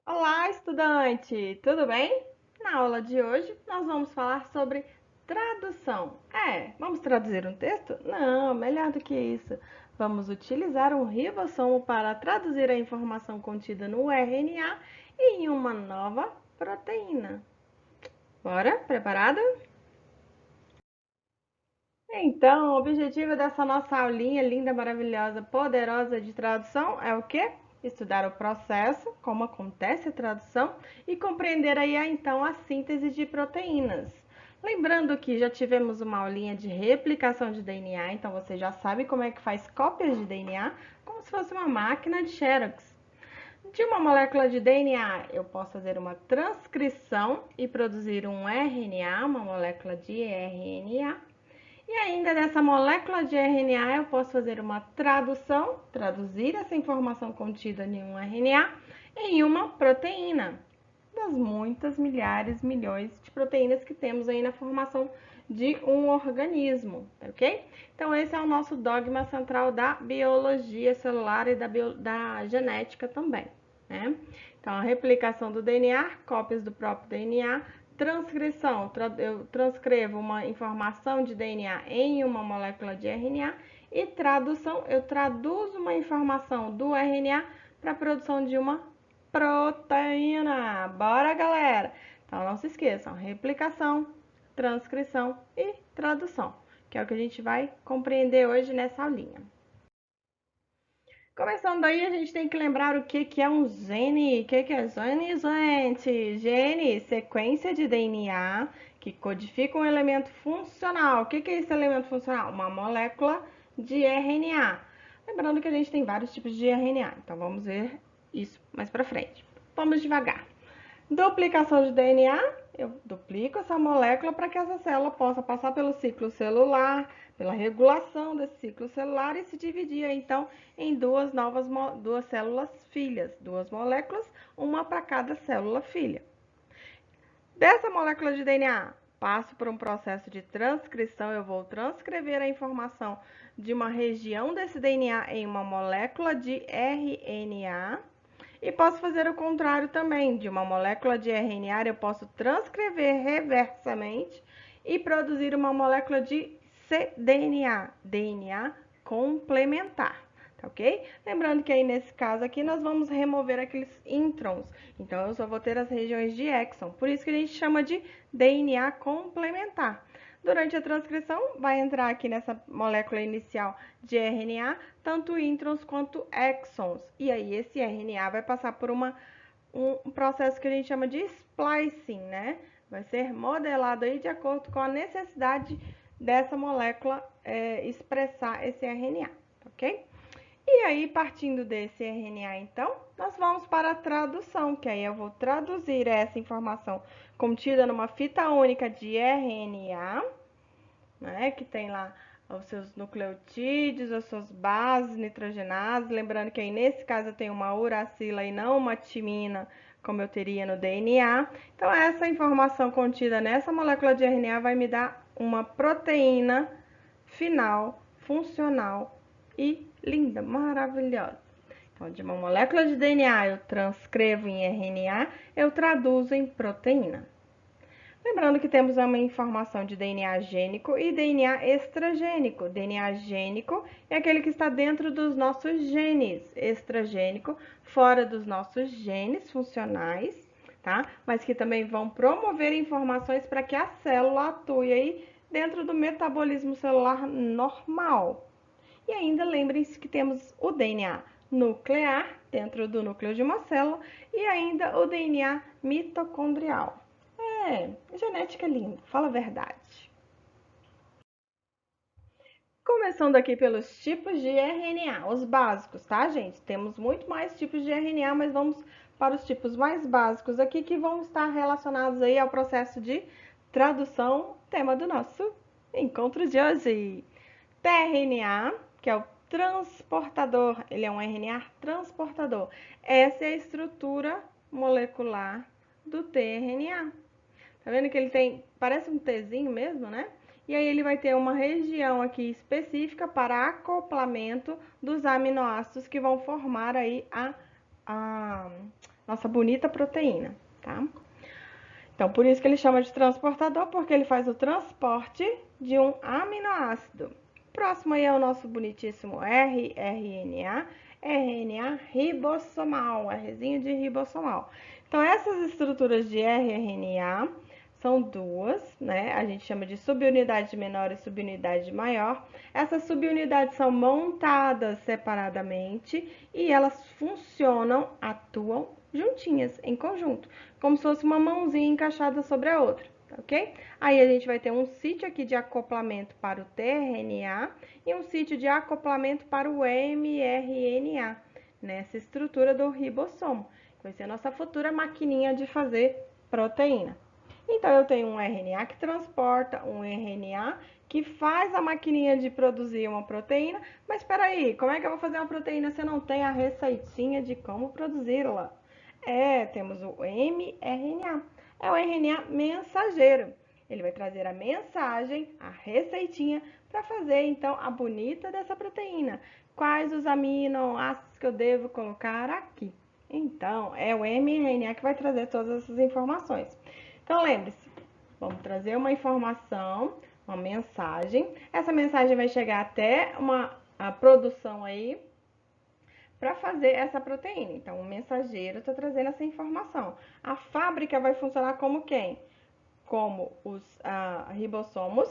Olá, estudante! Tudo bem? Na aula de hoje, nós vamos falar sobre tradução. Vamos traduzir um texto? Não, melhor do que isso. Vamos utilizar um ribossomo para traduzir a informação contida no RNA em uma nova proteína. Bora? Preparada? Então, o objetivo dessa nossa aulinha linda, maravilhosa, poderosa de tradução é o quê? Estudar o processo, como acontece a tradução e compreender aí então a síntese de proteínas. Lembrando que já tivemos uma aulinha de replicação de DNA, então você já sabe como é que faz cópias de DNA, como se fosse uma máquina de Xerox. De uma molécula de DNA, eu posso fazer uma transcrição e produzir um RNA, uma molécula de RNA. E ainda dessa molécula de RNA eu posso fazer uma tradução, traduzir essa informação contida em um RNA em uma proteína, das muitas milhares, milhões de proteínas que temos aí na formação de um organismo, ok? Então esse é o nosso dogma central da biologia celular e da genética também, né? Então a replicação do DNA, cópias do próprio DNA, transcrição, eu transcrevo uma informação de DNA em uma molécula de RNA e tradução, eu traduzo uma informação do RNA para a produção de uma proteína. Bora, galera! Então não se esqueçam, replicação, transcrição e tradução, que é o que a gente vai compreender hoje nessa aulinha. Começando aí, a gente tem que lembrar o que é um gene. O que é gene, gente? Gene, sequência de DNA que codifica um elemento funcional. O que é esse elemento funcional? Uma molécula de RNA. Lembrando que a gente tem vários tipos de RNA, então vamos ver isso mais pra frente. Vamos devagar. Duplicação de DNA, eu duplico essa molécula para que essa célula possa passar pelo ciclo celular, pela regulação desse ciclo celular e se dividir então em duas células filhas, duas moléculas, uma para cada célula filha. Dessa molécula de DNA, passo por um processo de transcrição, eu vou transcrever a informação de uma região desse DNA em uma molécula de RNA. E posso fazer o contrário também. De uma molécula de RNA, eu posso transcrever reversamente e produzir uma molécula de cDNA, DNA complementar. Tá ok? Lembrando que aí nesse caso aqui nós vamos remover aqueles introns. Então eu só vou ter as regiões de exon. Por isso que a gente chama de DNA complementar. Durante a transcrição, vai entrar aqui nessa molécula inicial de RNA, tanto introns quanto exons. E aí, esse RNA vai passar por um processo que a gente chama de splicing, né? Vai ser modelado aí de acordo com a necessidade dessa molécula expressar esse RNA, ok? E aí, partindo desse RNA, então, nós vamos para a tradução, que aí eu vou traduzir essa informação contida numa fita única de RNA, né, que tem lá os seus nucleotídeos, as suas bases nitrogenadas. Lembrando que aí nesse caso eu tenho uma uracila e não uma timina, como eu teria no DNA. Então, essa informação contida nessa molécula de RNA vai me dar uma proteína final, funcional e linda, maravilhosa. Então, de uma molécula de DNA eu transcrevo em RNA, eu traduzo em proteína. Lembrando que temos uma informação de DNA gênico e DNA extragênico. DNA gênico é aquele que está dentro dos nossos genes, extragênico, fora dos nossos genes funcionais, tá? Mas que também vão promover informações para que a célula atue aí dentro do metabolismo celular normal. E ainda lembrem-se que temos o DNA nuclear dentro do núcleo de uma célula e ainda o DNA mitocondrial. Genética é linda, fala a verdade. Começando aqui pelos tipos de RNA, os básicos, tá, gente? Temos muito mais tipos de RNA, mas vamos para os tipos mais básicos aqui que vão estar relacionados aí ao processo de tradução, tema do nosso encontro de hoje. tRNA, que é o transportador, ele é um RNA transportador. Essa é a estrutura molecular do tRNA. Tá vendo que ele tem, parece um Tzinho mesmo, né? E aí ele vai ter uma região aqui específica para acoplamento dos aminoácidos que vão formar aí nossa bonita proteína, tá? Então, por isso que ele chama de transportador, porque ele faz o transporte de um aminoácido. Próximo aí é o nosso bonitíssimo rRNA, RNA ribossomal, Rzinho de ribossomal. Então, essas estruturas de rRNA são duas, né? A gente chama de subunidade menor e subunidade maior. Essas subunidades são montadas separadamente e elas funcionam, atuam juntinhas, em conjunto, como se fosse uma mãozinha encaixada sobre a outra, ok? Aí a gente vai ter um sítio aqui de acoplamento para o tRNA e um sítio de acoplamento para o mRNA, nessa estrutura do ribossomo, que vai ser a nossa futura maquininha de fazer proteína. Então, eu tenho um RNA que transporta, um RNA que faz a maquininha de produzir uma proteína, mas espera aí, como é que eu vou fazer uma proteína se eu não tenho a receitinha de como produzi-la? Temos o mRNA. É o RNA mensageiro. Ele vai trazer a mensagem, a receitinha, para fazer, então, a bonita dessa proteína. Quais os aminoácidos que eu devo colocar aqui? Então, é o mRNA que vai trazer todas essas informações. Então, lembre-se, vamos trazer uma informação, uma mensagem. Essa mensagem vai chegar até a produção aí, para fazer essa proteína. Então, o mensageiro está trazendo essa informação. A fábrica vai funcionar como quem? Como os ribossomos,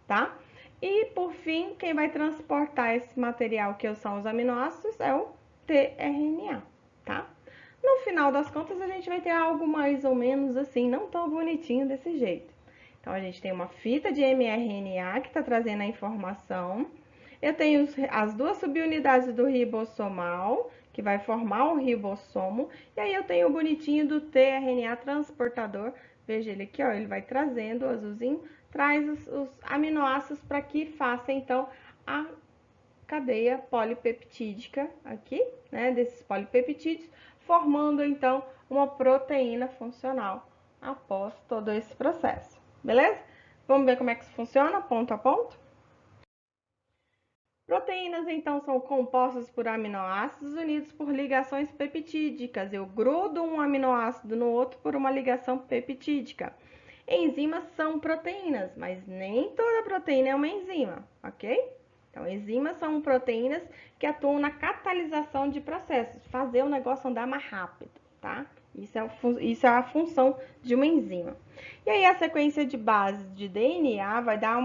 tá? E, por fim, quem vai transportar esse material, que são os aminoácidos, é o tRNA, tá? No final das contas, a gente vai ter algo mais ou menos assim, não tão bonitinho desse jeito. Então, a gente tem uma fita de mRNA que está trazendo a informação. Eu tenho as duas subunidades do ribossomal, que vai formar um ribossomo. E aí eu tenho o bonitinho do tRNA transportador. Veja ele aqui, ó, ele vai trazendo o azulzinho, traz os aminoácidos para que faça, então, a cadeia polipeptídica aqui, né, desses polipeptídeos, formando, então, uma proteína funcional após todo esse processo. Beleza? Vamos ver como é que isso funciona, ponto a ponto? Proteínas, então, são compostas por aminoácidos unidos por ligações peptídicas. Eu grudo um aminoácido no outro por uma ligação peptídica. Enzimas são proteínas, mas nem toda proteína é uma enzima, ok? Então, enzimas são proteínas que atuam na catalisação de processos, fazer o negócio andar mais rápido, tá? Isso é a função de uma enzima. E aí, a sequência de bases de DNA vai dar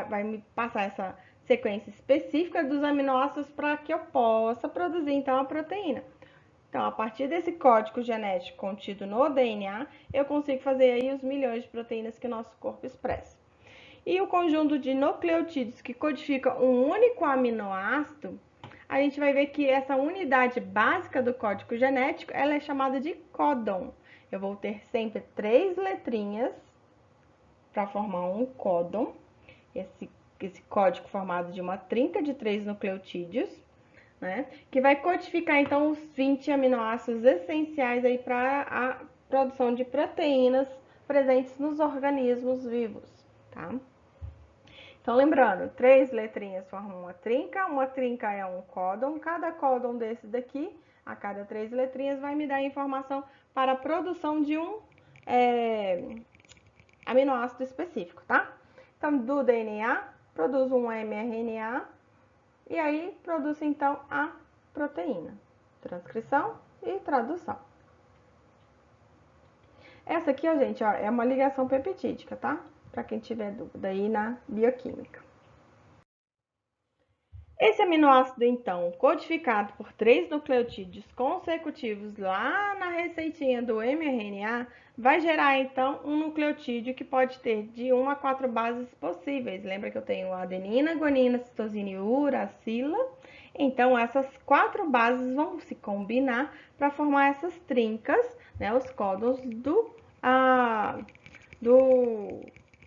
vai me passar essa sequência específica dos aminoácidos para que eu possa produzir, então, a proteína. Então, a partir desse código genético contido no DNA, eu consigo fazer aí os milhões de proteínas que o nosso corpo expressa. E o conjunto de nucleotídeos que codifica um único aminoácido, a gente vai ver que essa unidade básica do código genético, ela é chamada de códon. Eu vou ter sempre 3 letrinhas para formar um códon. Esse código formado de uma trinca de 3 nucleotídeos, né? Que vai codificar, então, os 20 aminoácidos essenciais aí para a produção de proteínas presentes nos organismos vivos, tá? Então, lembrando, 3 letrinhas formam uma trinca é um códon, cada códon desse daqui, a cada 3 letrinhas, vai me dar informação para a produção de um aminoácido específico, tá? Então, do DNA, produz um mRNA e aí produz, então, a proteína. Transcrição e tradução. Essa aqui, ó, gente, ó, é uma ligação peptídica, tá? Para quem tiver dúvida aí na bioquímica. Esse aminoácido, então, codificado por 3 nucleotídeos consecutivos lá na receitinha do mRNA, vai gerar, então, um nucleotídeo que pode ter de 1 a 4 bases possíveis. Lembra que eu tenho adenina, guanina, citosina e uracila? Então, essas 4 bases vão se combinar para formar essas trincas, né, os códons do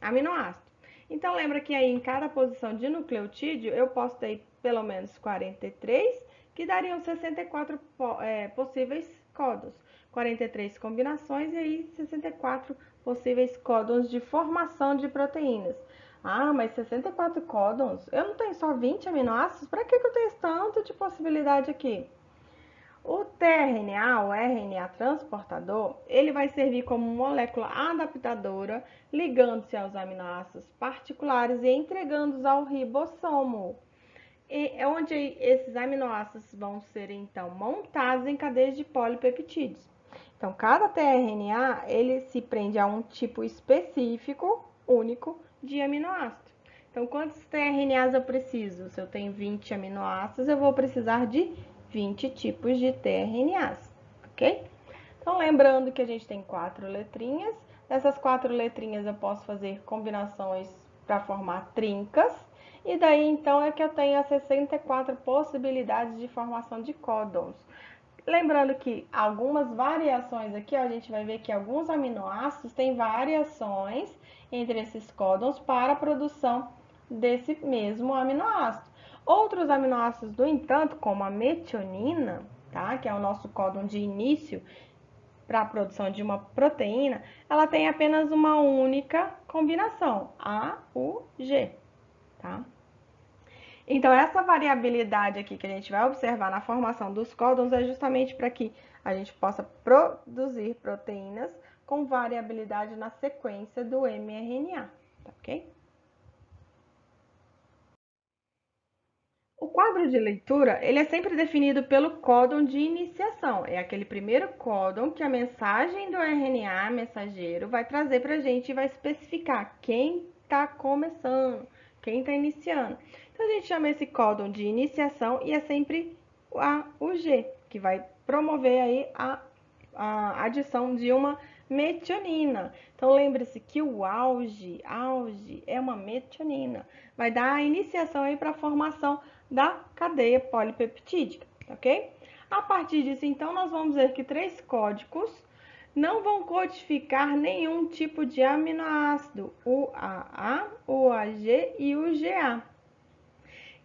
aminoácido. Então, lembra que aí em cada posição de nucleotídeo eu posso ter pelo menos 43, que dariam 64 possíveis códons. 43 combinações e aí 64 possíveis códons de formação de proteínas. Ah, mas 64 códons? Eu não tenho só 20 aminoácidos? Para que eu tenho tanto de possibilidade aqui? O tRNA, o RNA transportador, ele vai servir como molécula adaptadora, ligando-se aos aminoácidos particulares e entregando-os ao ribossomo. É onde esses aminoácidos vão ser, então, montados em cadeias de polipeptídeos. Então, cada tRNA, ele se prende a um tipo específico, único, de aminoácido. Então, quantos tRNAs eu preciso? Se eu tenho 20 aminoácidos, eu vou precisar de 20 tipos de tRNAs, ok? Então, lembrando que a gente tem 4 letrinhas. Dessas 4 letrinhas eu posso fazer combinações para formar trincas. E daí, então, é que eu tenho as 64 possibilidades de formação de códons. Lembrando que algumas variações aqui, ó, a gente vai ver que alguns aminoácidos têm variações entre esses códons para a produção desse mesmo aminoácido. Outros aminoácidos, no entanto, como a metionina, tá, que é o nosso códon de início para a produção de uma proteína, ela tem apenas uma única combinação, A, U, G, tá? Então, essa variabilidade aqui que a gente vai observar na formação dos códons é justamente para que a gente possa produzir proteínas com variabilidade na sequência do mRNA, tá ok? O quadro de leitura, ele é sempre definido pelo códon de iniciação. É aquele primeiro códon que a mensagem do RNA mensageiro vai trazer para a gente e vai especificar quem está começando, quem está iniciando. Então, a gente chama esse códon de iniciação e é sempre o G, que vai promover aí a adição de uma metionina. Então, lembre-se que o auge é uma metionina. Vai dar a iniciação aí para a formação da cadeia polipeptídica, ok? A partir disso, então, nós vamos ver que 3 códigos não vão codificar nenhum tipo de aminoácido, o AA, o AG e o GA.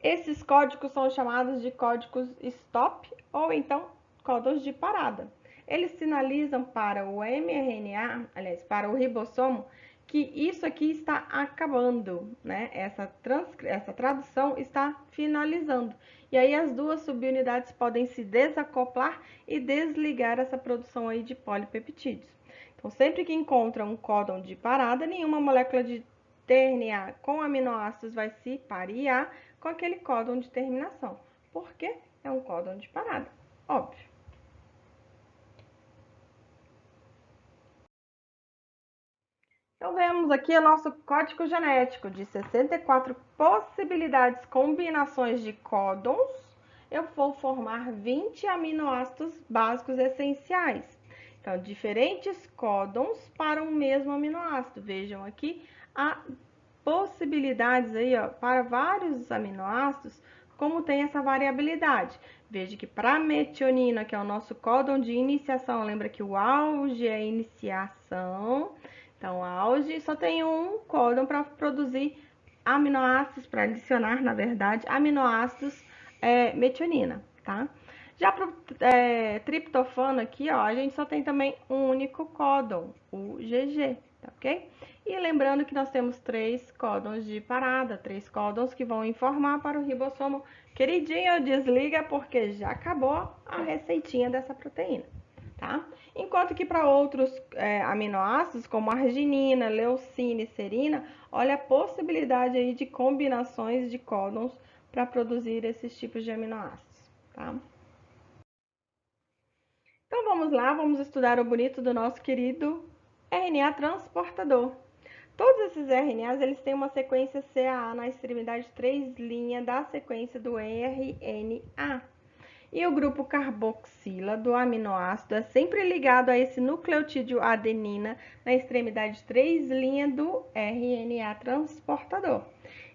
Esses códigos são chamados de códigos stop ou então códigos de parada. Eles sinalizam para o mRNA, aliás, para o ribossomo, que isso aqui está acabando, né? Essa tradução está finalizando. E aí as duas subunidades podem se desacoplar e desligar essa produção aí de polipeptídeos. Então, sempre que encontra um códon de parada, nenhuma molécula de tRNA com aminoácidos vai se parear com aquele códon de terminação, porque é um códon de parada, óbvio. Então, vemos aqui o nosso código genético de 64 possibilidades, combinações de códons. Eu vou formar 20 aminoácidos básicos essenciais. Então, diferentes códons para um mesmo aminoácido. Vejam aqui a possibilidades aí, ó, para vários aminoácidos, como tem essa variabilidade. Veja que para a metionina, que é o nosso códon de iniciação, lembra que o auge é iniciação. Então, auge só tem um códon para produzir aminoácidos, para adicionar, na verdade, aminoácidos metionina, tá? Já para o triptofano aqui, ó, a gente só tem também um único códon, o GG, tá ok? E lembrando que nós temos 3 códons de parada, 3 códons que vão informar para o ribossomo, queridinho, desliga porque já acabou a receitinha dessa proteína, tá? Enquanto que para outros aminoácidos, como arginina, leucina e serina, olha a possibilidade aí de combinações de códons para produzir esses tipos de aminoácidos, tá? Então vamos lá, vamos estudar o bonito do nosso querido RNA transportador. Todos esses RNAs, eles têm uma sequência CAA na extremidade 3' da sequência do RNA. E o grupo carboxila do aminoácido é sempre ligado a esse nucleotídeo adenina na extremidade 3' do RNA transportador.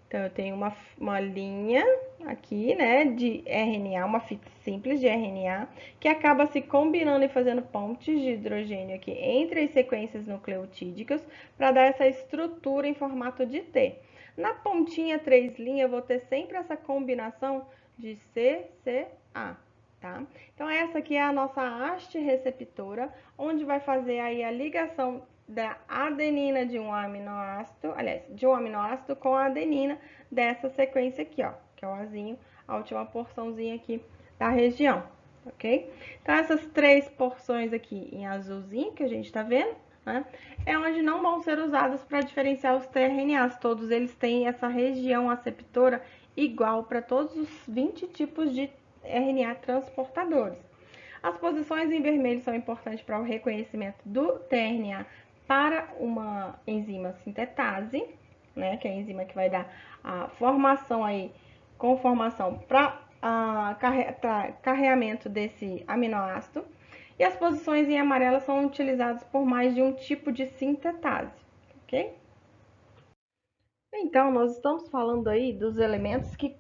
Então, eu tenho uma linha aqui, né, de RNA, uma fita simples de RNA, que acaba se combinando e fazendo pontes de hidrogênio aqui entre as sequências nucleotídicas para dar essa estrutura em formato de T. Na pontinha 3' eu vou ter sempre essa combinação de CCA, tá? Então, essa aqui é a nossa haste receptora, onde vai fazer aí a ligação da adenina de um aminoácido, aliás, de um aminoácido com a adenina dessa sequência aqui, ó, que é o azinho, a última porçãozinha aqui da região, ok? Então, essas 3 porções aqui em azulzinho que a gente tá vendo, né, é onde não vão ser usadas para diferenciar os tRNAs. Todos eles têm essa região aceptora igual para todos os 20 tipos de RNA transportadores. As posições em vermelho são importantes para o reconhecimento do tRNA para uma enzima sintetase, né, que é a enzima que vai dar a formação aí, conformação para carreamento desse aminoácido. E as posições em amarelo são utilizadas por mais de um tipo de sintetase, ok? Então, nós estamos falando aí dos elementos que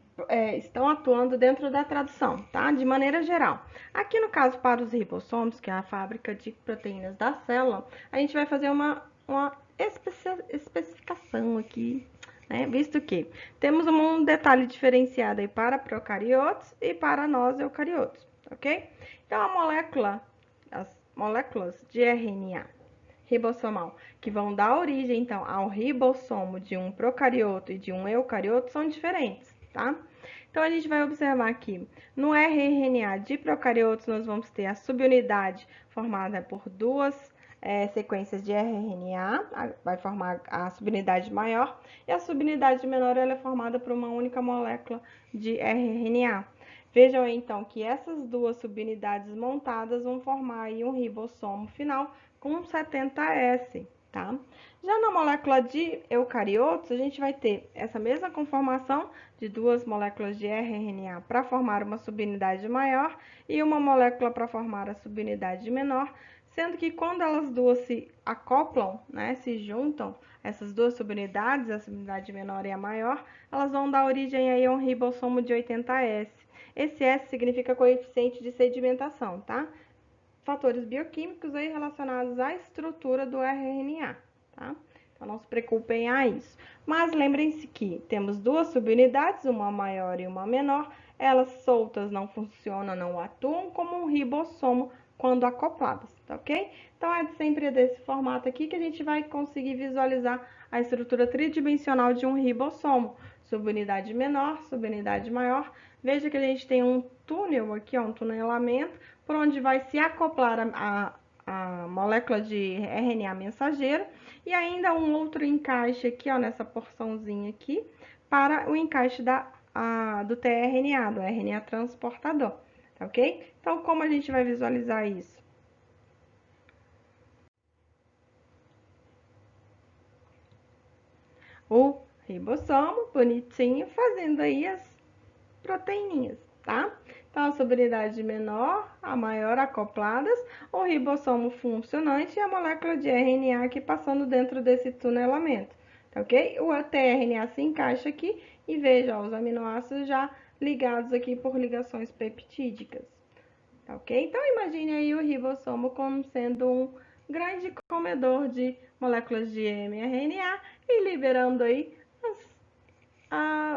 estão atuando dentro da tradução, tá? De maneira geral. Aqui no caso, para os ribossomos, que é a fábrica de proteínas da célula, a gente vai fazer uma especificação aqui, né? Visto que temos um detalhe diferenciado aí para procariotos e para nós eucariotos, ok? Então, as moléculas de RNA ribossomal, que vão dar origem, então, ao ribossomo de um procarioto e de um eucarioto, são diferentes, tá? Então, a gente vai observar aqui, no rRNA de procariotos, nós vamos ter a subunidade formada por duas sequências de rRNA, vai formar a subunidade maior, e a subunidade menor ela é formada por uma única molécula de rRNA. Vejam então que essas duas subunidades montadas vão formar aí um ribossomo final com 70S, tá? Já na molécula de eucariotos, a gente vai ter essa mesma conformação de duas moléculas de rRNA para formar uma subunidade maior e uma molécula para formar a subunidade menor, sendo que quando elas duas se acoplam, né, se juntam, essas duas subunidades, a subunidade menor e a maior, elas vão dar origem aí a um ribossomo de 80S. Esse S significa coeficiente de sedimentação, tá? Fatores bioquímicos aí relacionados à estrutura do rRNA, tá? Então, não se preocupem a isso. Mas lembrem-se que temos duas subunidades, uma maior e uma menor. Elas soltas não funcionam, não atuam como um ribossomo quando acopladas, tá ok? Então, é sempre desse formato aqui que a gente vai conseguir visualizar a estrutura tridimensional de um ribossomo. Subunidade menor, subunidade maior. Veja que a gente tem um túnel aqui, ó, um tunelamento, por onde vai se acoplar a molécula de RNA mensageiro e ainda um outro encaixe aqui, ó, nessa porçãozinha aqui, para o encaixe do tRNA, do RNA transportador, tá ok? Então, como a gente vai visualizar isso? O ribossomo, bonitinho, fazendo aí as proteininhas, tá? Então, a subunidade menor, a maior acopladas, o ribossomo funcionante e a molécula de RNA aqui passando dentro desse tunelamento, tá ok? O tRNA se encaixa aqui e veja, ó, os aminoácidos já ligados aqui por ligações peptídicas, tá ok? Então, imagine aí o ribossomo como sendo um grande comedor de moléculas de mRNA e liberando aí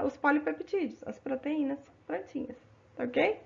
os polipeptídeos, as proteínas prontinhas, tá ok?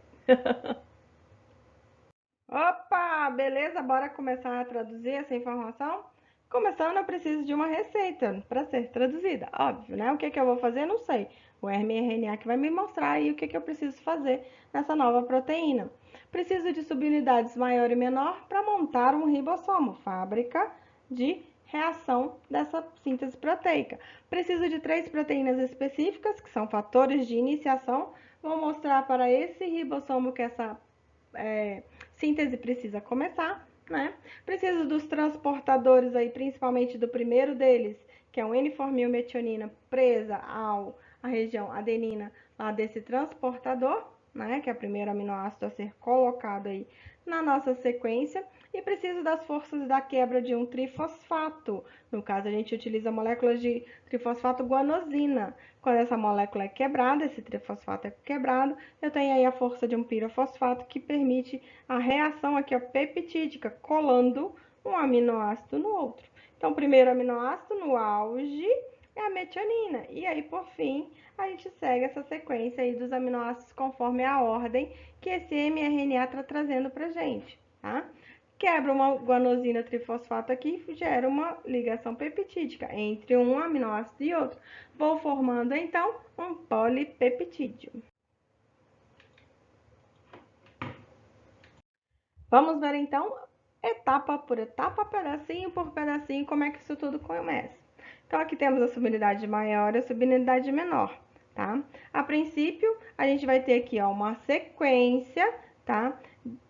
Opa, beleza? Bora começar a traduzir essa informação? Começando, eu preciso de uma receita para ser traduzida, óbvio, né? O que eu vou fazer, não sei. O mRNA que vai me mostrar aí o que eu preciso fazer nessa nova proteína. Preciso de subunidades maior e menor para montar um ribossomo, fábrica de reação dessa síntese proteica. Preciso de 3 proteínas específicas, que são fatores de iniciação. Vou mostrar para esse ribossomo que essa síntese precisa começar, né? Preciso dos transportadores aí, principalmente do primeiro deles, que é um N-formilmetionina presa à região adenina lá desse transportador, né? Que é o primeiro aminoácido a ser colocado aí na nossa sequência. E preciso das forças da quebra de um trifosfato. No caso, a gente utiliza moléculas de trifosfato guanosina. Quando essa molécula é quebrada, esse trifosfato é quebrado, eu tenho aí a força de um pirofosfato que permite a reação aqui, ó, peptídica, colando um aminoácido no outro. Então, o primeiro aminoácido no auge é a metionina. E aí, por fim, a gente segue essa sequência aí dos aminoácidos conforme a ordem que esse mRNA está trazendo pra gente, tá? Quebra uma guanosina trifosfato aqui, gera uma ligação peptídica entre um aminoácido e outro. Vou formando, então, um polipeptídeo. Vamos ver então, etapa por etapa, pedacinho por pedacinho, como é que isso tudo começa. Então, aqui temos a subunidade maior e a subunidade menor, tá? A princípio, a gente vai ter aqui, ó, uma sequência, tá?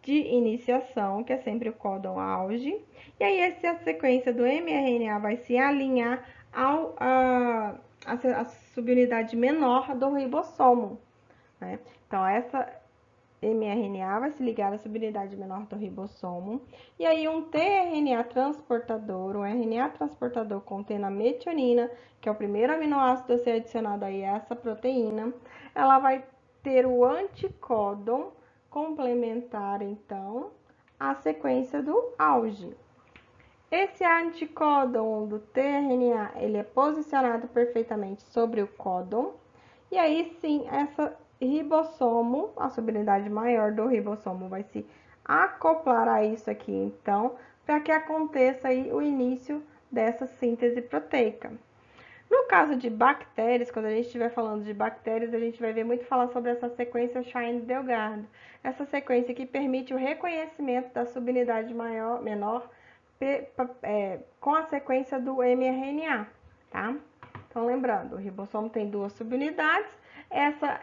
De iniciação, que é sempre o códon auge. E aí, essa sequência do mRNA vai se alinhar a subunidade menor do ribossomo, né? Então, essa mRNA vai se ligar à subunidade menor do ribossomo. E aí, um tRNA transportador, um RNA transportador contendo a metionina, que é o primeiro aminoácido a ser adicionado aí a essa proteína, ela vai ter o anticódon complementar, então, a sequência do auge. Esse anticódon do tRNA, ele é posicionado perfeitamente sobre o códon, e aí sim, essa ribossomo, a subunidade maior do ribossomo vai se acoplar a isso aqui, então, para que aconteça aí o início dessa síntese proteica. No caso de bactérias, quando a gente estiver falando de bactérias, a gente vai ver muito falar sobre essa sequência Shine-Delgado. Essa sequência que permite o reconhecimento da subunidade menor com a sequência do mRNA, tá? Então, lembrando, o ribossomo tem duas subunidades. Essa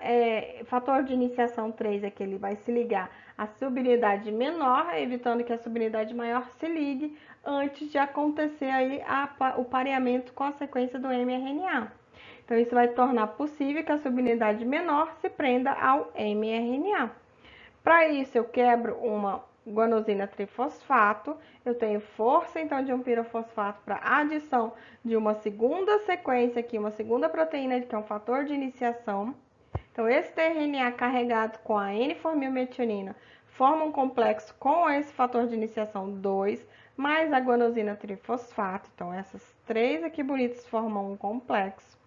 fator de iniciação 3 é que ele vai se ligar à subunidade menor, evitando que a subunidade maior se ligue antes de acontecer aí o pareamento com a sequência do mRNA. Então, isso vai tornar possível que a subunidade menor se prenda ao mRNA. Para isso, eu quebro uma guanosina trifosfato, eu tenho força então de um pirofosfato para adição de uma segunda sequência aqui, uma segunda proteína que é um fator de iniciação. Então, esse tRNA carregado com a N-formilmetionina forma um complexo com esse fator de iniciação 2, mais a guanosina trifosfato. Então, essas três aqui bonitas formam um complexo.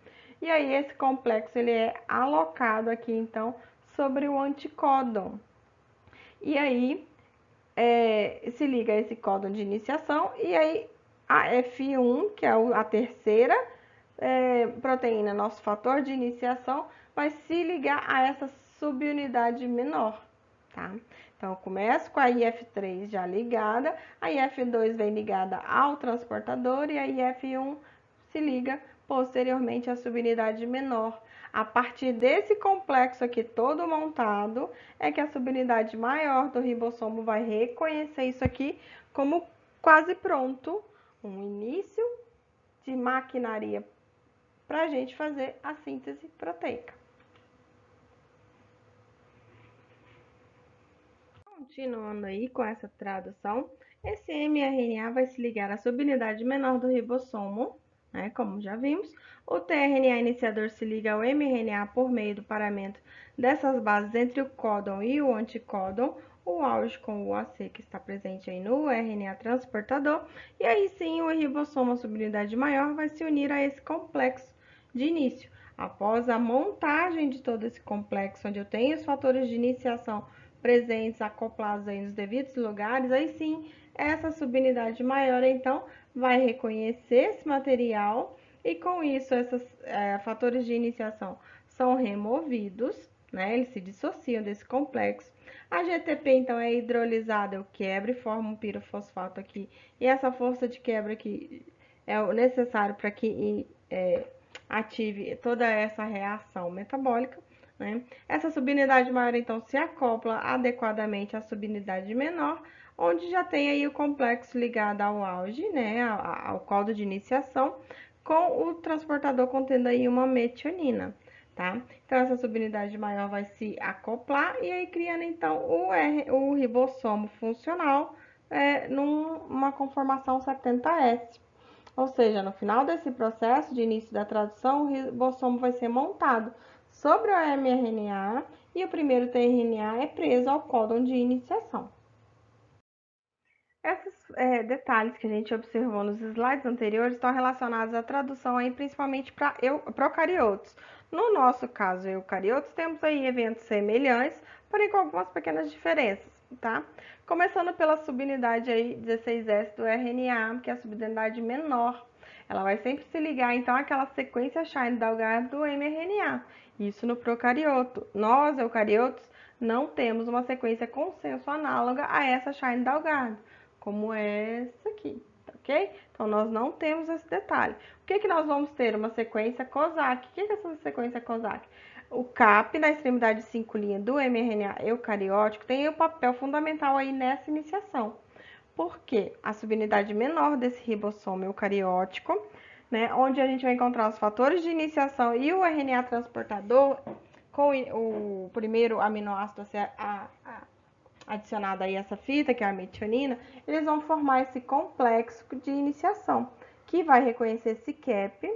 E aí, esse complexo ele é alocado aqui, então, sobre o anticódon. E aí, se liga a esse códon de iniciação, e aí a F1, que é a terceira proteína, nosso fator de iniciação, vai se ligar a essa subunidade menor, tá? Então, eu começo com a IF3 já ligada, a IF2 vem ligada ao transportador e a IF1 se liga posteriormente à subunidade menor. A partir desse complexo aqui todo montado, é que a subunidade maior do ribossomo vai reconhecer isso aqui como quase pronto, um início de maquinaria para a gente fazer a síntese proteica. Continuando aí com essa tradução, esse mRNA vai se ligar à subunidade menor do ribossomo, né, como já vimos. O tRNA iniciador se liga ao mRNA por meio do paramento dessas bases entre o códon e o anticódon, o auge com o AC que está presente aí no RNA transportador, e aí sim o ribossomo, a subunidade maior, vai se unir a esse complexo de início. Após a montagem de todo esse complexo, onde eu tenho os fatores de iniciação presentes, acoplados aí nos devidos lugares, aí sim, essa subunidade maior, então, vai reconhecer esse material e com isso, esses fatores de iniciação são removidos, né? Eles se dissociam desse complexo. A GTP, então, é hidrolisada, eu quebro e formo um pirofosfato aqui. E essa força de quebra aqui é o necessário para que ative toda essa reação metabólica. Né? Essa subunidade maior, então, se acopla adequadamente à subunidade menor, onde já tem aí o complexo ligado ao auge, né, ao códon de iniciação, com o transportador contendo aí uma metionina, tá? Então, essa subunidade maior vai se acoplar e aí criando, então, o ribossomo funcional numa conformação 70S. Ou seja, no final desse processo de início da tradução, o ribossomo vai ser montado sobre o mRNA e o primeiro tRNA é preso ao códon de iniciação. Esses detalhes que a gente observou nos slides anteriores estão relacionados à tradução aí, principalmente para procariotos. No nosso caso, eucariotos, temos aí eventos semelhantes, porém com algumas pequenas diferenças, tá? Começando pela subunidade aí 16S do RNA, que é a subunidade menor. Ela vai sempre se ligar, então, àquela sequência Shine-Dalgar do mRNA. Isso no procarioto. Nós, eucariotos, não temos uma sequência consenso análoga a essa Shine-Dalgarno, como essa aqui, ok? Então, nós não temos esse detalhe. O que nós vamos ter? Uma sequência COSAC. O que é essa sequência COSAC? O CAP, na extremidade 5' do mRNA eucariótico, tem o papel fundamental aí nessa iniciação. Porque a subunidade menor desse ribossomo eucariótico, né, onde a gente vai encontrar os fatores de iniciação e o RNA transportador, com o primeiro aminoácido a ser adicionado aí essa fita, que é a metionina, eles vão formar esse complexo de iniciação, que vai reconhecer esse cap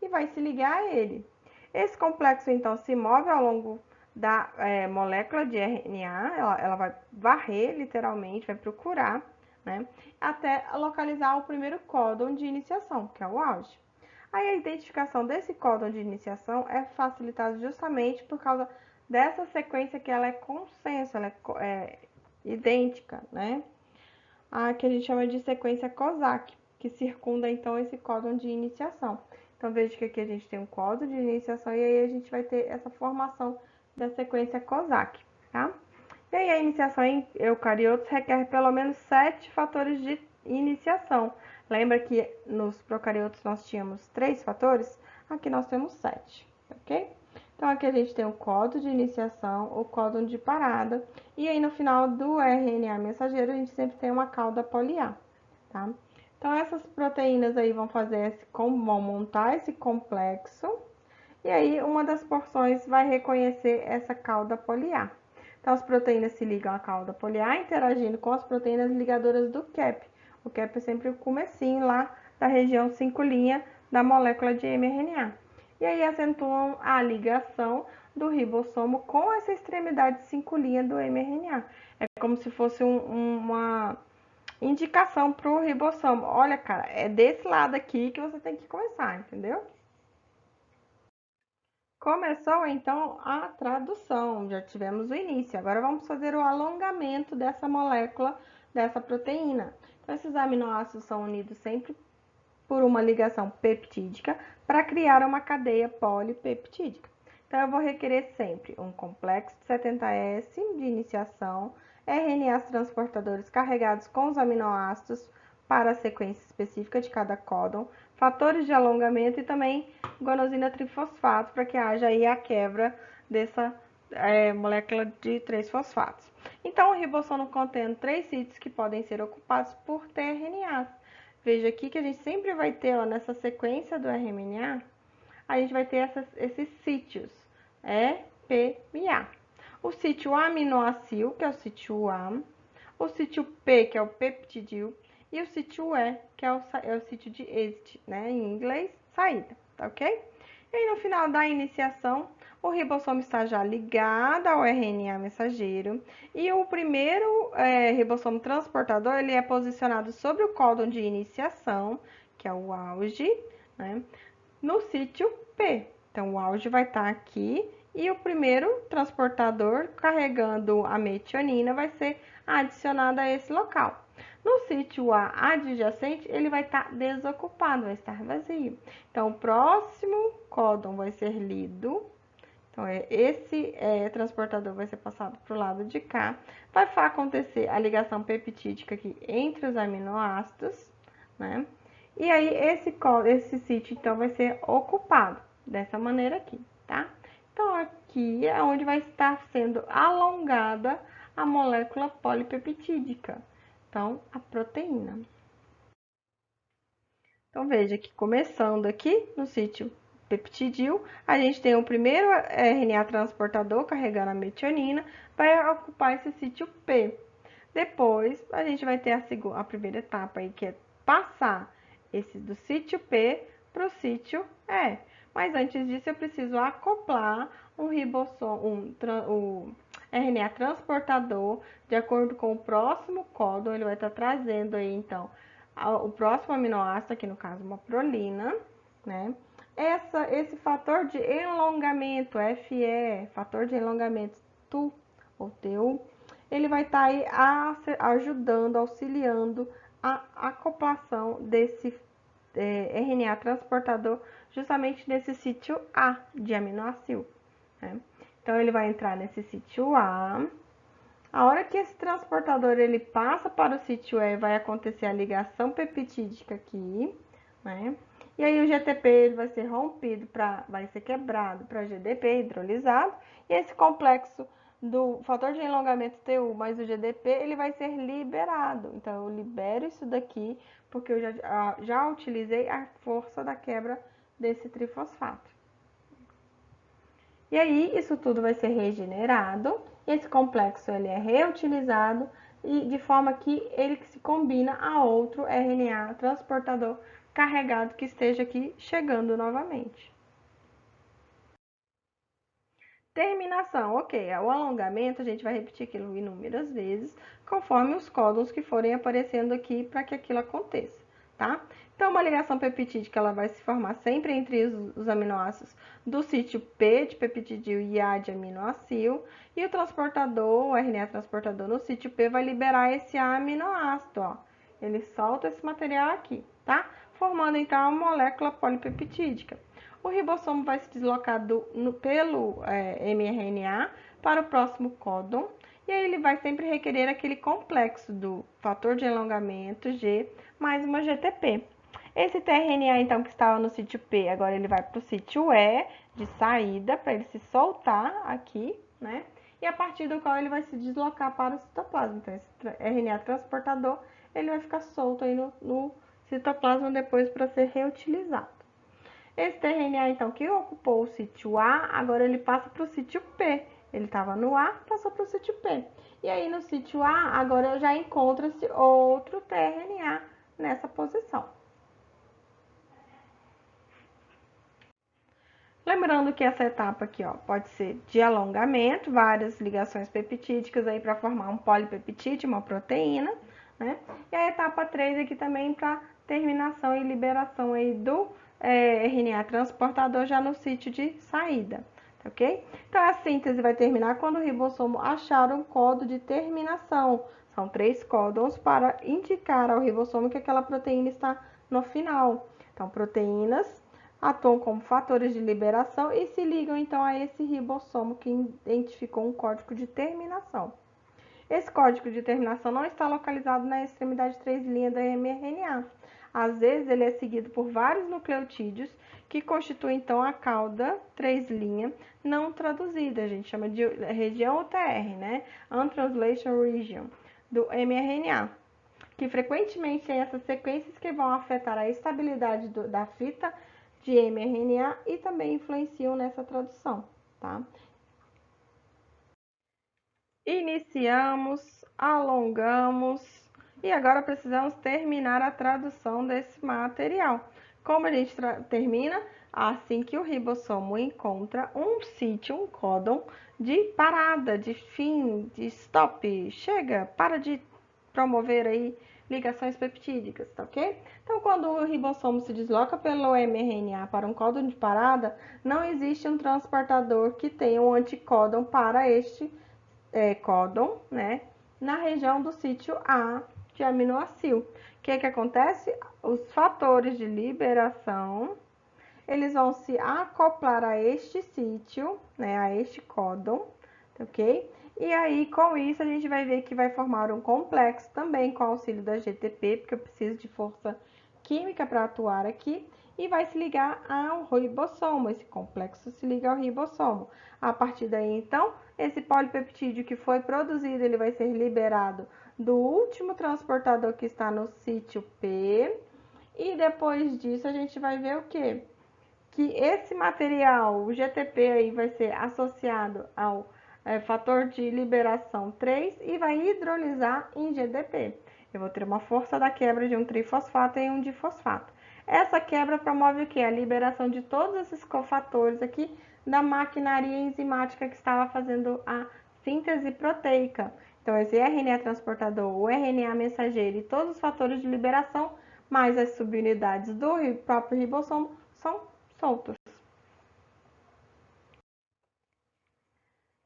e vai se ligar a ele. Esse complexo, então, se move ao longo da molécula de RNA, ela vai varrer, literalmente, vai procurar, né, até localizar o primeiro códon de iniciação, que é o auge. Aí a identificação desse códon de iniciação é facilitada justamente por causa dessa sequência que ela é consenso, ela é idêntica, né? A que a gente chama de sequência COSAC, que circunda então esse códon de iniciação. Então veja que aqui a gente tem um códon de iniciação e aí a gente vai ter essa formação da sequência COSAC, tá? E aí a iniciação em eucariotos requer pelo menos 7 fatores de iniciação. Lembra que nos procariotos nós tínhamos 3 fatores? Aqui nós temos 7, ok? Então, aqui a gente tem o códon de iniciação, o códon de parada, e aí no final do RNA mensageiro a gente sempre tem uma cauda poli-A, tá? Então, essas proteínas aí vão montar esse complexo, e aí uma das porções vai reconhecer essa cauda poli-A. Então, as proteínas se ligam à cauda poli-A, interagindo com as proteínas ligadoras do cap. O cap é sempre o comecinho lá da região 5' da molécula de mRNA. E aí acentuam a ligação do ribossomo com essa extremidade 5' do mRNA. É como se fosse uma indicação para o ribossomo. Olha, cara, é desse lado aqui que você tem que começar, entendeu? Começou então a tradução, já tivemos o início. Agora vamos fazer o alongamento dessa molécula, dessa proteína. Então, esses aminoácidos são unidos sempre por uma ligação peptídica para criar uma cadeia polipeptídica. Então, eu vou requerer sempre um complexo de 70S de iniciação, RNAs transportadores carregados com os aminoácidos para a sequência específica de cada códon, fatores de alongamento e também guanosina trifosfato para que haja aí a quebra dessa molécula de 3 fosfatos. Então, o ribossomo contém 3 sítios que podem ser ocupados por tRNAs. Veja aqui que a gente sempre vai ter, ó, nessa sequência do RNA, a gente vai ter esses sítios, E, P e A. O sítio aminoácido, que é o sítio A, o sítio P, que é o peptidil, e o sítio E, que é o sítio de exit, né? Em inglês, saída, tá ok? E aí, no final da iniciação, o ribossomo está já ligado ao RNA mensageiro e o primeiro ribossomo transportador ele é posicionado sobre o códon de iniciação, que é o auge, né, no sítio P. Então, o auge vai estar aqui e o primeiro transportador carregando a metionina vai ser adicionado a esse local. No sítio A adjacente, ele vai estar desocupado, vai estar vazio. Então, o próximo códon vai ser lido. Então, esse transportador vai ser passado para o lado de cá. Vai acontecer a ligação peptídica aqui entre os aminoácidos, né? E aí, esse sítio, então, vai ser ocupado dessa maneira aqui, tá? Então, aqui é onde vai estar sendo alongada a molécula polipeptídica. Então, a proteína. Então, veja que começando aqui no sítio peptidil, a gente tem o primeiro RNA transportador carregando a metionina, vai ocupar esse sítio P. Depois, a gente vai ter a primeira etapa aí, que é passar esse do sítio P para o sítio E. Mas antes disso, eu preciso acoplar um ribossomo, o RNA transportador, de acordo com o próximo códon, ele vai estar trazendo aí, então, o próximo aminoácido, aqui no caso uma prolina, né? Esse fator de elongamento, FE, fator de elongamento TU, ou TU, ele vai estar aí ajudando, auxiliando a acoplação desse RNA transportador justamente nesse sítio A de aminoácido, né? Então, ele vai entrar nesse sítio A. A hora que esse transportador ele passa para o sítio E, vai acontecer a ligação peptídica aqui, né? E aí o GTP ele vai ser rompido, vai ser quebrado para GDP, hidrolisado, e esse complexo do fator de alongamento TU mais o GDP, ele vai ser liberado. Então, eu libero isso daqui, porque eu já utilizei a força da quebra desse trifosfato. E aí, isso tudo vai ser regenerado, esse complexo ele é reutilizado e de forma que ele se combina a outro RNA transportador carregado que esteja aqui chegando novamente. Terminação, ok. O alongamento a gente vai repetir aquilo inúmeras vezes, conforme os códons que forem aparecendo aqui para que aquilo aconteça, tá? Então, uma ligação peptídica ela vai se formar sempre entre os aminoácidos do sítio P de peptidil e A de aminoácido, e o transportador, o RNA transportador no sítio P vai liberar esse aminoácido, ó. Ele solta esse material aqui, tá? Formando então a molécula polipeptídica. O ribossomo vai se deslocar pelo mRNA para o próximo códon, e aí ele vai sempre requerer aquele complexo do fator de alongamento G mais uma GTP. Esse tRNA, então, que estava no sítio P, agora ele vai para o sítio E de saída, para ele se soltar aqui, né? E a partir do qual ele vai se deslocar para o citoplasma. Então, esse RNA transportador, ele vai ficar solto aí no citoplasma depois para ser reutilizado. Esse tRNA, então, que ocupou o sítio A, agora ele passa para o sítio P. Ele estava no A, passou para o sítio P. E aí, no sítio A, agora já encontra-se outro tRNA nessa posição. Lembrando que essa etapa aqui, ó, pode ser de alongamento, várias ligações peptídicas aí para formar um polipeptídeo, uma proteína, né? E a etapa 3 aqui também para terminação e liberação aí do RNA transportador já no sítio de saída, ok? Então, a síntese vai terminar quando o ribossomo achar um códon de terminação. São 3 códons para indicar ao ribossomo que aquela proteína está no final. Então, proteínas atuam como fatores de liberação e se ligam então a esse ribossomo que identificou um código de terminação. Esse código de terminação não está localizado na extremidade 3' da mRNA. Às vezes ele é seguido por vários nucleotídeos que constituem então a cauda 3' não traduzida, a gente chama de região UTR, né? Untranslation Region do mRNA, que frequentemente tem essas sequências que vão afetar a estabilidade da fita de mRNA e também influenciam nessa tradução, tá? Iniciamos, alongamos e agora precisamos terminar a tradução desse material. Como a gente termina? Assim que o ribossomo encontra um sítio, um códon de parada, de fim, de stop, chega, para de promover aí ligações peptídicas, tá ok? Então, quando o ribossomo se desloca pelo mRNA para um códon de parada, não existe um transportador que tenha um anticódon para este códon, né, na região do sítio A de aminoácido. O que acontece? Os fatores de liberação, eles vão se acoplar a este sítio, né, a este códon, ok? E aí, com isso, a gente vai ver que vai formar um complexo também com auxílio da GTP, porque eu preciso de força química para atuar aqui, e vai se ligar ao ribossomo. Esse complexo se liga ao ribossomo. A partir daí, então, esse polipeptídeo que foi produzido, ele vai ser liberado do último transportador que está no sítio P. E depois disso, a gente vai ver o quê? Que esse material, o GTP aí, vai ser associado ao fator de liberação 3 e vai hidrolisar em GDP. Eu vou ter uma força da quebra de um trifosfato em um difosfato. Essa quebra promove o que? A liberação de todos esses cofatores aqui da maquinaria enzimática que estava fazendo a síntese proteica. Então, esse RNA transportador, o RNA mensageiro e todos os fatores de liberação, mais as subunidades do próprio ribossomo, são soltos.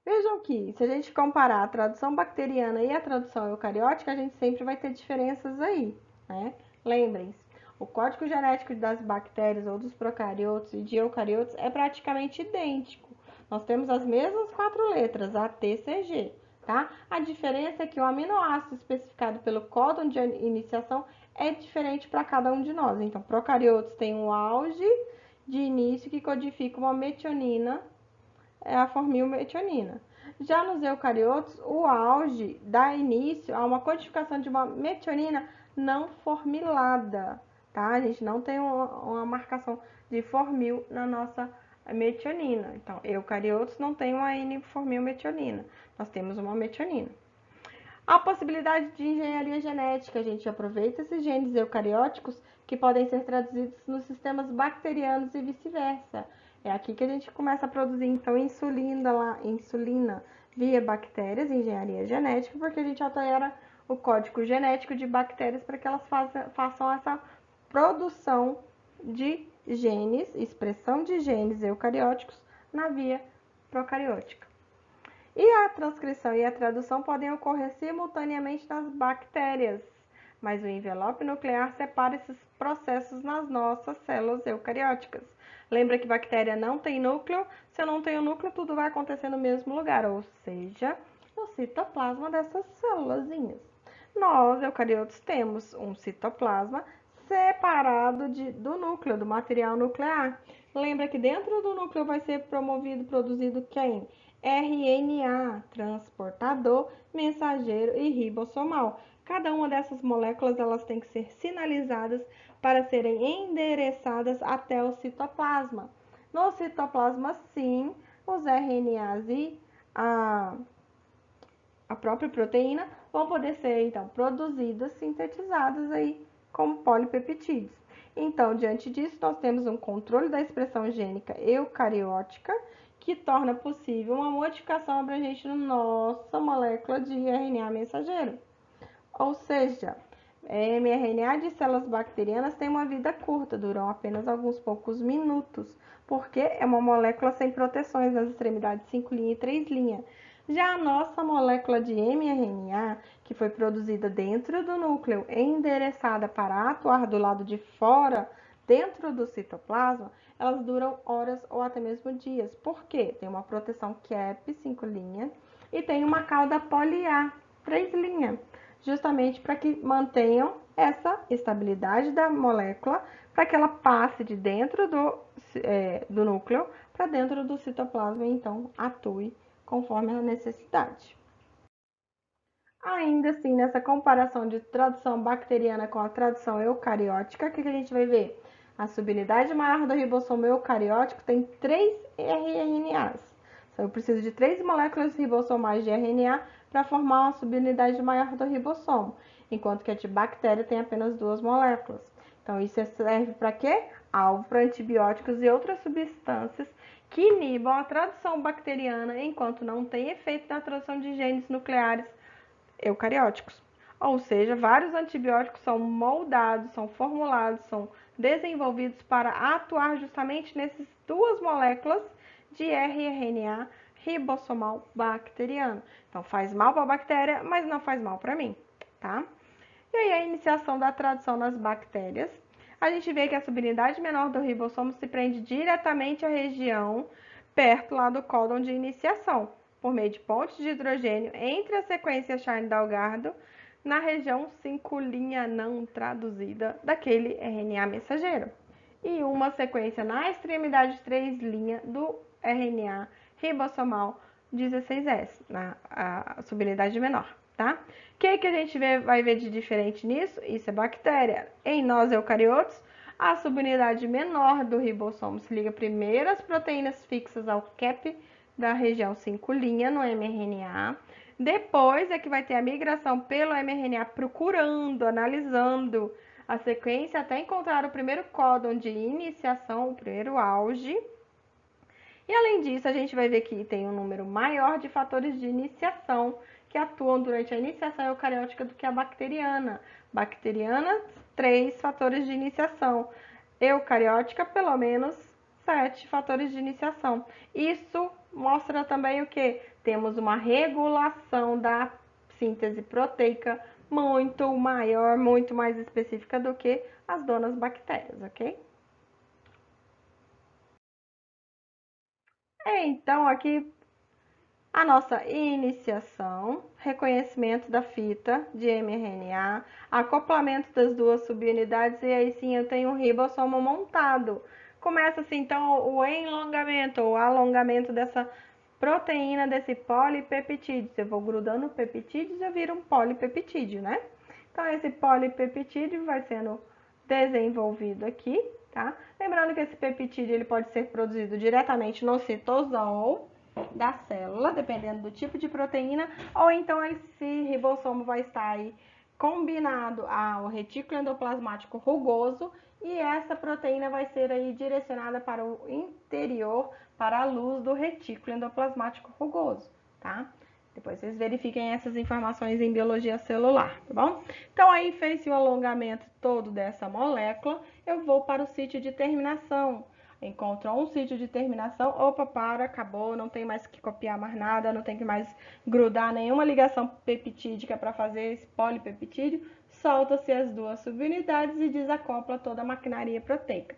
Vejam que, se a gente comparar a tradução bacteriana e a tradução eucariótica, a gente sempre vai ter diferenças aí, né? Lembrem-se, o código genético das bactérias ou dos procariotos e de eucariotos é praticamente idêntico. Nós temos as mesmas 4 letras, A, T, C, G, tá? A diferença é que o aminoácido especificado pelo códon de iniciação é diferente para cada um de nós. Então, procariotos tem um auge de início que codifica uma metionina, é a formilmetionina. Já nos eucariotos, o auge dá início a uma codificação de uma metionina não formilada, tá? A gente não tem uma marcação de formil na nossa metionina. Então, eucariotos não tem uma N-formilmetionina. Nós temos uma metionina. A possibilidade de engenharia genética, a gente aproveita esses genes eucarióticos que podem ser traduzidos nos sistemas bacterianos e vice-versa. É aqui que a gente começa a produzir, então, insulina via bactérias, engenharia genética, porque a gente altera o código genético de bactérias para que elas façam essa produção de genes, expressão de genes eucarióticos na via procariótica. E a transcrição e a tradução podem ocorrer simultaneamente nas bactérias, mas o envelope nuclear separa esses processos nas nossas células eucarióticas. Lembra que bactéria não tem núcleo? Se eu não tenho núcleo, tudo vai acontecer no mesmo lugar, ou seja, no citoplasma dessas célulazinhas. Nós, eucariotos, temos um citoplasma separado do núcleo, do material nuclear. Lembra que dentro do núcleo vai ser produzido quem? RNA, transportador, mensageiro e ribossomal. Cada uma dessas moléculas elas têm que ser sinalizadas para serem endereçadas até o citoplasma. No citoplasma, sim, os RNAs e a própria proteína vão poder ser, então, produzidas, sintetizadas aí como polipeptídeos. Então, diante disso, nós temos um controle da expressão gênica eucariótica, que torna possível uma modificação abrangente na nossa molécula de RNA mensageiro. Ou seja, mRNA de células bacterianas tem uma vida curta, duram apenas alguns poucos minutos, porque é uma molécula sem proteções nas extremidades 5' e 3'. Já a nossa molécula de mRNA, que foi produzida dentro do núcleo e endereçada para atuar do lado de fora, dentro do citoplasma, elas duram horas ou até mesmo dias. Por quê? Tem uma proteção cap, 5' e tem uma cauda poli-A, 3', justamente para que mantenham essa estabilidade da molécula, para que ela passe de dentro do núcleo para dentro do citoplasma e então atue conforme a necessidade. Ainda assim, nessa comparação de tradução bacteriana com a tradução eucariótica, o que a gente vai ver? A subunidade maior do ribossomo eucariótico tem 3 rRNAs. Então, eu preciso de 3 moléculas ribossomais de RNA para formar uma subunidade maior do ribossomo, enquanto que a de bactéria tem apenas 2 moléculas. Então, isso serve para quê? Alvo para antibióticos e outras substâncias que inibam a tradução bacteriana, enquanto não tem efeito na tradução de genes nucleares eucarióticos. Ou seja, vários antibióticos são moldados, são formulados, são desenvolvidos para atuar justamente nessas 2 moléculas de rRNA ribossomal bacteriano. Então, faz mal para a bactéria, mas não faz mal para mim, tá? E aí, a iniciação da tradução nas bactérias, a gente vê que a subunidade menor do ribossomo se prende diretamente à região perto lá do códon de iniciação, por meio de pontes de hidrogênio entre a sequência Shine-Dalgardo na região 5' não traduzida daquele RNA mensageiro e uma sequência na extremidade 3' do RNA ribossomal 16S, na subunidade menor, tá? O que a gente vai ver de diferente nisso? Isso é bactéria. Em nós eucariotos, a subunidade menor do ribossomo se liga primeiro às proteínas fixas ao cap da região 5' no mRNA. Depois é que vai ter a migração pelo mRNA procurando, analisando a sequência até encontrar o primeiro códon de iniciação, o primeiro auge. E além disso, a gente vai ver que tem um número maior de fatores de iniciação que atuam durante a iniciação eucariótica do que a bacteriana. Bacteriana, 3 fatores de iniciação. Eucariótica, pelo menos 7 fatores de iniciação. Isso mostra também o que? Temos uma regulação da síntese proteica muito maior, muito mais específica do que as donas bactérias, ok? Então, aqui a nossa iniciação, reconhecimento da fita de mRNA, acoplamento das duas subunidades e aí sim eu tenho um ribossomo montado. Começa assim então o enlongamento, o alongamento dessa proteína, desse polipeptídeo. Se eu vou grudando peptídeos, eu viro um polipeptídeo, né? Então esse polipeptídeo vai sendo desenvolvido aqui, tá? Lembrando que esse peptídeo ele pode ser produzido diretamente no citosol da célula, dependendo do tipo de proteína, ou então esse ribossomo vai estar aí combinado ao retículo endoplasmático rugoso e essa proteína vai ser aí direcionada para o interior, para a luz do retículo endoplasmático rugoso, tá? Depois vocês verifiquem essas informações em biologia celular, tá bom? Então aí fez-se o alongamento todo dessa molécula, eu vou para o sítio de terminação. Encontrou um sítio de terminação, opa, acabou, não tem mais que copiar mais nada, não tem que mais grudar nenhuma ligação peptídica para fazer esse polipeptídeo, solta-se as duas subunidades e desacopla toda a maquinaria proteica,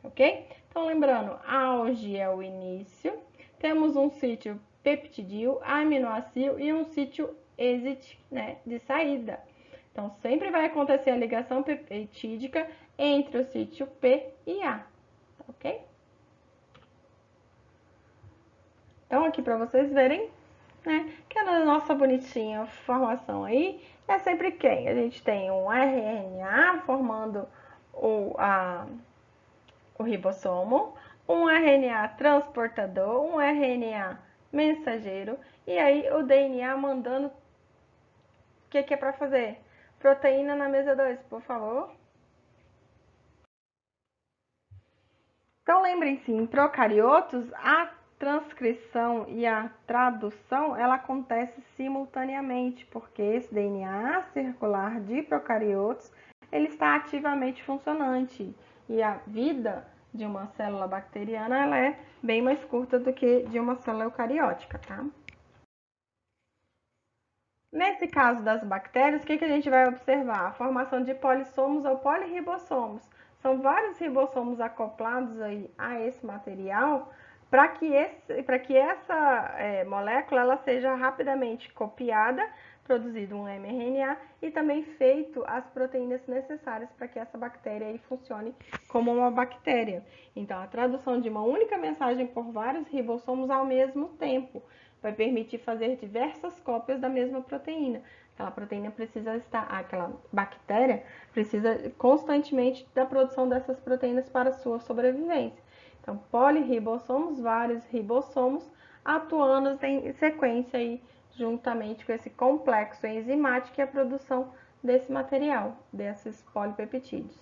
ok? Então, lembrando, auge é o início, temos um sítio peptidil, aminoácido e um sítio exit, né, de saída. Então, sempre vai acontecer a ligação peptídica entre o sítio P e A, ok? Então, aqui para vocês verem, né, que a nossa bonitinha formação aí é sempre quem? A gente tem um RNA formando o ribossomo, um RNA transportador, um RNA mensageiro, e aí o DNA mandando o que é para fazer? Proteína na mesa 2, por favor. Então, lembrem-se, em procariotos, a transcrição e a tradução, ela acontece simultaneamente, porque esse DNA circular de procariotos, ele está ativamente funcionante. E a vida de uma célula bacteriana, ela é bem mais curta do que de uma célula eucariótica, tá? Nesse caso das bactérias, o que a gente vai observar? A formação de polissomos ou polirribossomos. São vários ribossomos acoplados aí a esse material para que essa molécula ela seja rapidamente copiada, produzido um mRNA e também feito as proteínas necessárias para que essa bactéria aí funcione como uma bactéria. Então, a tradução de uma única mensagem por vários ribossomos ao mesmo tempo vai permitir fazer diversas cópias da mesma proteína. Aquela proteína precisa estar, aquela bactéria precisa constantemente da produção dessas proteínas para sua sobrevivência. Então, polirribossomos, vários ribossomos, atuando em sequência aí, juntamente com esse complexo enzimático e a produção desse material, desses polipeptídeos.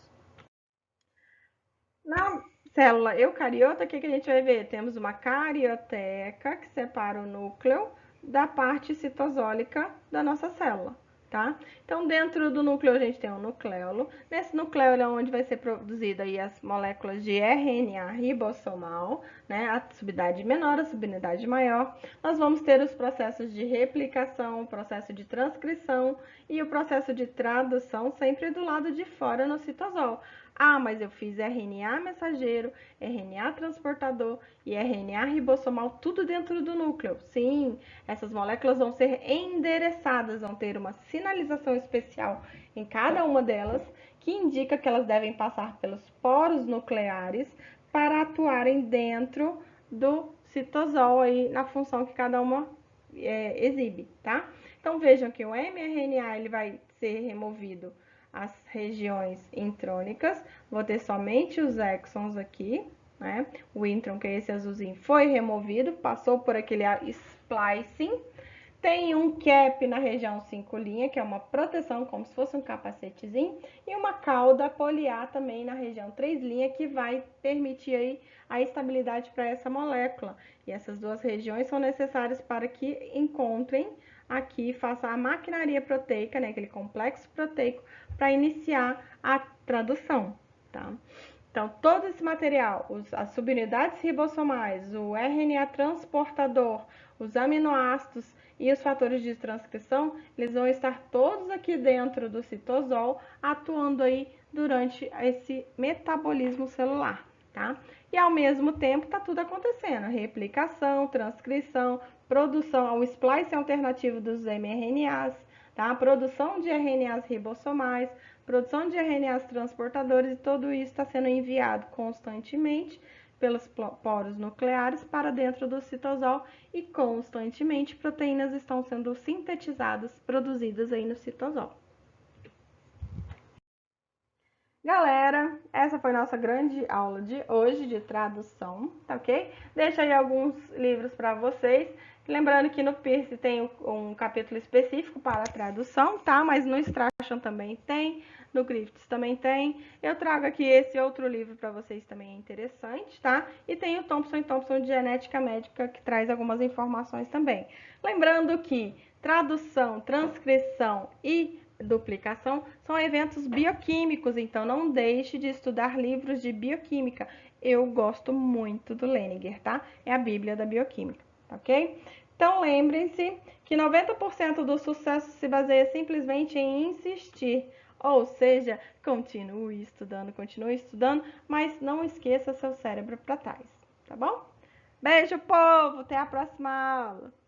Na célula eucariota, o que a gente vai ver? Temos uma carioteca que separa o núcleo da parte citosólica da nossa célula, tá? Então, dentro do núcleo a gente tem um nucleolo. Nesse nucleolo é onde vai ser produzida aí as moléculas de RNA ribossomal, né? A subunidade menor, a subunidade maior. Nós vamos ter os processos de replicação, o processo de transcrição e o processo de tradução sempre do lado de fora no citosol. Ah, mas eu fiz RNA mensageiro, RNA transportador e RNA ribossomal tudo dentro do núcleo. Sim, essas moléculas vão ser endereçadas, vão ter uma sinalização especial em cada uma delas que indica que elas devem passar pelos poros nucleares para atuarem dentro do citosol aí na função que cada uma exibe, tá? Então vejam que o mRNA ele vai ser removido as regiões intrônicas, vou ter somente os exons aqui, né? O intron, que é esse azulzinho, foi removido, passou por aquele splicing. Tem um cap na região 5' que é uma proteção, como se fosse um capacetezinho, e uma cauda poliar também na região 3', que vai permitir aí a estabilidade para essa molécula. E essas duas regiões são necessárias para que encontrem aqui, faça a maquinaria proteica, né, aquele complexo proteico, para iniciar a tradução, tá? Então, todo esse material, as subunidades ribossomais, o RNA transportador, os aminoácidos e os fatores de transcrição, eles vão estar todos aqui dentro do citosol, atuando aí durante esse metabolismo celular, tá? E ao mesmo tempo tá tudo acontecendo, replicação, transcrição, produção, o splice alternativo dos mRNAs, tá? Produção de RNAs ribossomais, produção de RNAs transportadores, e tudo isso está sendo enviado constantemente pelos poros nucleares para dentro do citosol, e constantemente proteínas estão sendo sintetizadas, produzidas aí no citosol. Galera, essa foi nossa grande aula de hoje de tradução, tá ok? Deixa aí alguns livros para vocês. Lembrando que no Pierce tem um capítulo específico para a tradução, tá? Mas no Strachan também tem, no Griffiths também tem. Eu trago aqui esse outro livro para vocês também, é interessante, tá? E tem o Thompson Thompson de Genética Médica, que traz algumas informações também. Lembrando que tradução, transcrição e duplicação são eventos bioquímicos, então não deixe de estudar livros de bioquímica. Eu gosto muito do Leniger, tá? É a Bíblia da bioquímica, ok? Então lembrem-se que 90% do sucesso se baseia simplesmente em insistir, ou seja, continue estudando, mas não esqueça seu cérebro para trás, tá bom? Beijo, povo! Até a próxima aula!